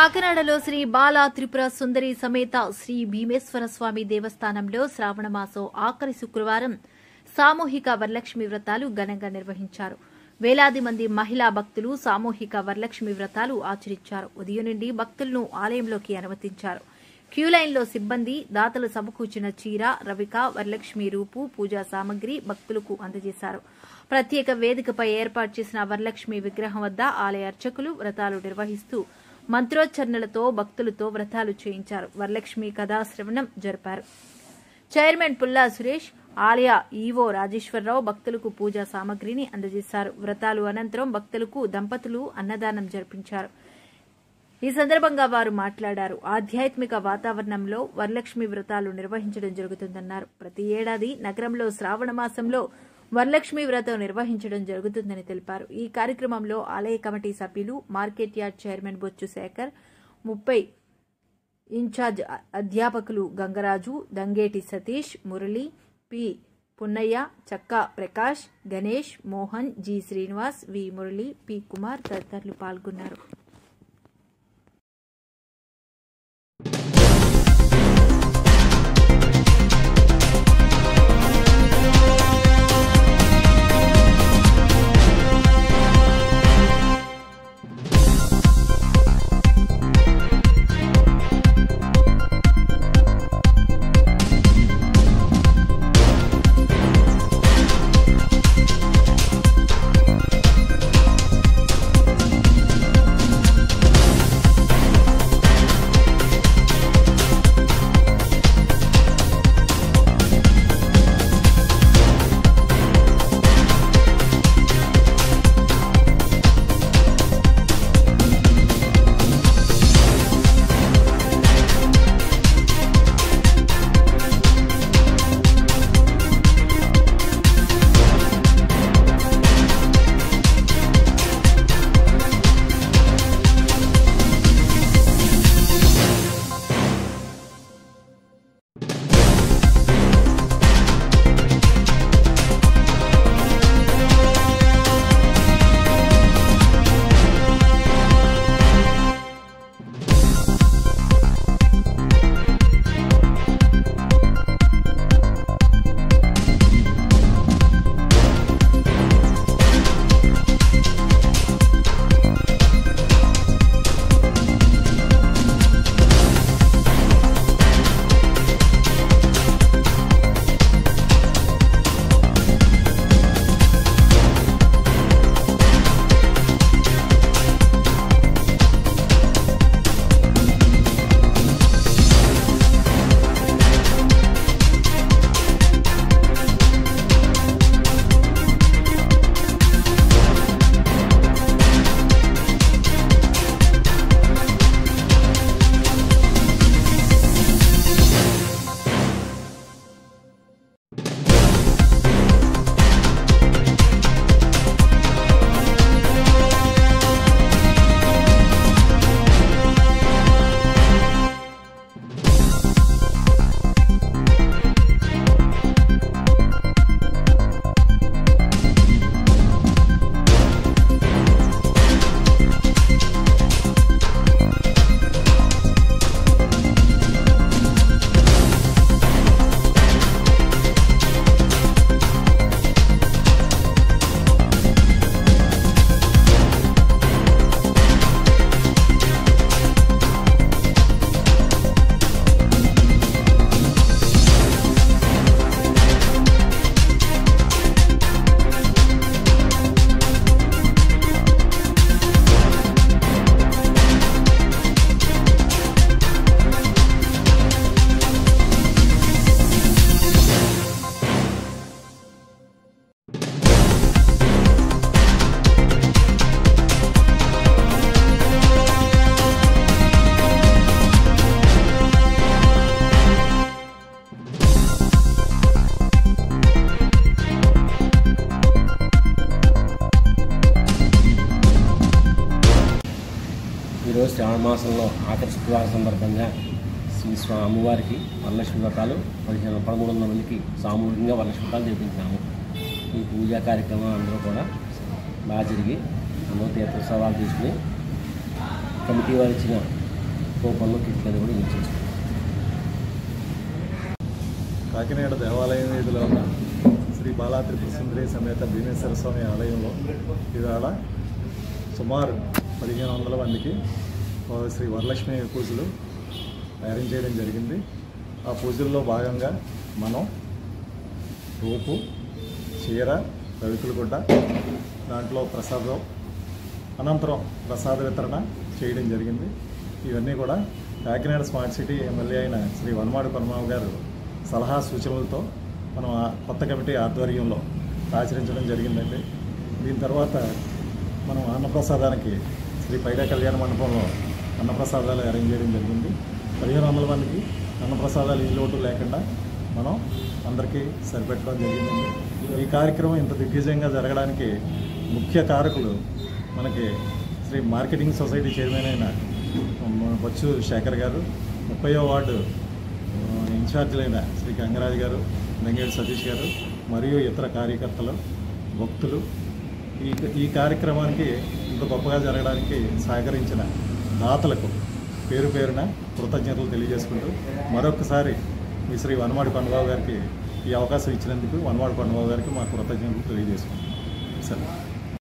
కాకినాడలో శ్రీ బాలా త్రిపుర సుందరి సమేత శ్రీ భీమేశ్వర స్వామి దేవస్థానంలో శ్రావణ మాసం ఆఖరి శుక్రవారం సామూహిక వరలక్ష్మి వ్రతాలు ఘనంగా నిర్వహించారు. వేలాది మంది మహిళా భక్తులు సామూహిక వరలక్ష్మి వ్రతాలు ఆచరించారు. ఉదయం నుండి భక్తులను ఆలయంలోకి అనుమతించారు. క్యూలైన్లో సిబ్బంది దాతలు సమకూర్చిన చీర, రవిక, వరలక్ష్మి రూపు, పూజా సామగ్రి భక్తులకు అందజేశారు. ప్రత్యేక వేదికపై ఏర్పాటు చేసిన వరలక్ష్మి విగ్రహం వద్ద ఆలయ అర్చకులు వ్రతాలు నిర్వహిస్తూ మంత్రోచ్చరణలతో భక్తులతో వ్రతాలు చేయించారు. వరలక్ష్మి కథాశ్రవణం జరిపారు. చైర్మన్ పుల్లా సురేష్, ఆలయ ఈవో రాజేశ్వరరావు భక్తులకు పూజా సామగ్రిని అందజేశారు. వ్రతాలు అనంతరం భక్తులకు దంపతులు అన్నదానం జరిపించారు. ఈ సందర్భంగా వారు మాట్లాడారు. ఆధ్యాత్మిక వాతావరణంలో వరలక్ష్మి వ్రతాలు నిర్వహించడం జరుగుతుందన్నారు. ప్రతి ఏడాది నగరంలో శ్రావణ మాసంలో వరలక్ష్మి వ్రతం నిర్వహించడం జరుగుతుందని తెలిపారు. ఈ కార్యక్రమంలో ఆలయ కమిటీ సభ్యులు, మార్కెట్ యార్డ్ చైర్మన్ బొచ్చు శేఖర్, 30 ఇన్ఛార్జ్ అధ్యాపకులు గంగరాజు, దంగేటి సతీష్, మురళి, పి పున్నయ్య, చక్కా ప్రకాష్, గణేష్, మోహన్, జి శ్రీనివాస్, వి మురళి, పి కుమార్ తదితరులు పాల్గొన్నారు. ఈరోజు శ్రావణ మాసంలో ఆఖరి శుక్రవారం సందర్భంగా శ్రీ అమ్మవారికి వరలక్ష్మి వ్రతాలు 1300 మందికి సామూహికంగా వరలక్ష్మి వ్రతాలు చేపించాము. ఈ పూజా కార్యక్రమం అందరూ కూడా బాగా జరిగి అందరూ తీర్థోత్సవాలు తీసుకుని కమిటీ వారు ఇచ్చిన కూపన్లు కిట్లు అని కూడా యూజ్ చేసుకుంటాం. కాకినాడ దేవాలయం వీధిలో ఉన్న శ్రీ బాలా త్రిపుర సుందరి సమేత భీమేశ్వర స్వామి ఆలయంలో ఇవాళ సుమారు 1500 మందికి శ్రీ వరలక్ష్మి పూజలు అరేంజ్ చేయడం జరిగింది. ఆ పూజల్లో భాగంగా మనం రూపు, చీర, రవికుల గుడ్డ, దాంట్లో ప్రసాదం, అనంతరం ప్రసాద వితరణ చేయడం జరిగింది. ఇవన్నీ కూడా కాకినాడ స్మార్ట్ సిటీ ఎమ్మెల్యే అయిన శ్రీ వనమాడి పరమారావు గారు సలహా సూచనలతో మనం ఆ కొత్త కమిటీ ఆధ్వర్యంలో ఆచరించడం జరిగిందండి. దీని తర్వాత మనం అన్నప్రసాదానికి శ్రీ పైడా కళ్యాణ మండపంలో అన్నప్రసాదాలు అరేంజ్ చేయడం జరిగింది. 1500 మందికి అన్నప్రసాదాలు ఈ లోటు లేకుండా మనం అందరికీ సరిపెట్టడం జరిగిందండి. ఈ కార్యక్రమం ఇంత దిగ్విజయంగా జరగడానికి ముఖ్య కారకులు మనకి శ్రీ మార్కెటింగ్ సొసైటీ చైర్మన్ అయిన బొచ్చు శేఖర్ గారు, 30వ వార్డు ఇన్ఛార్జీలైన శ్రీ గంగరాజు గారు, నంగేడు సతీష్ గారు మరియు ఇతర కార్యకర్తలు, భక్తులు ఈ కార్యక్రమానికి ఇంత గొప్పగా జరగడానికి సహకరించిన దాతలకు పేరు పేరున కృతజ్ఞతలు తెలియజేసుకుంటూ మరొకసారి మీ శ్రీ వనమాడి పండుగ గారికి ఈ అవకాశం ఇచ్చినందుకు వనమాడి పండుగ గారికి మా కృతజ్ఞతలు తెలియజేసుకుంటాం. సరే.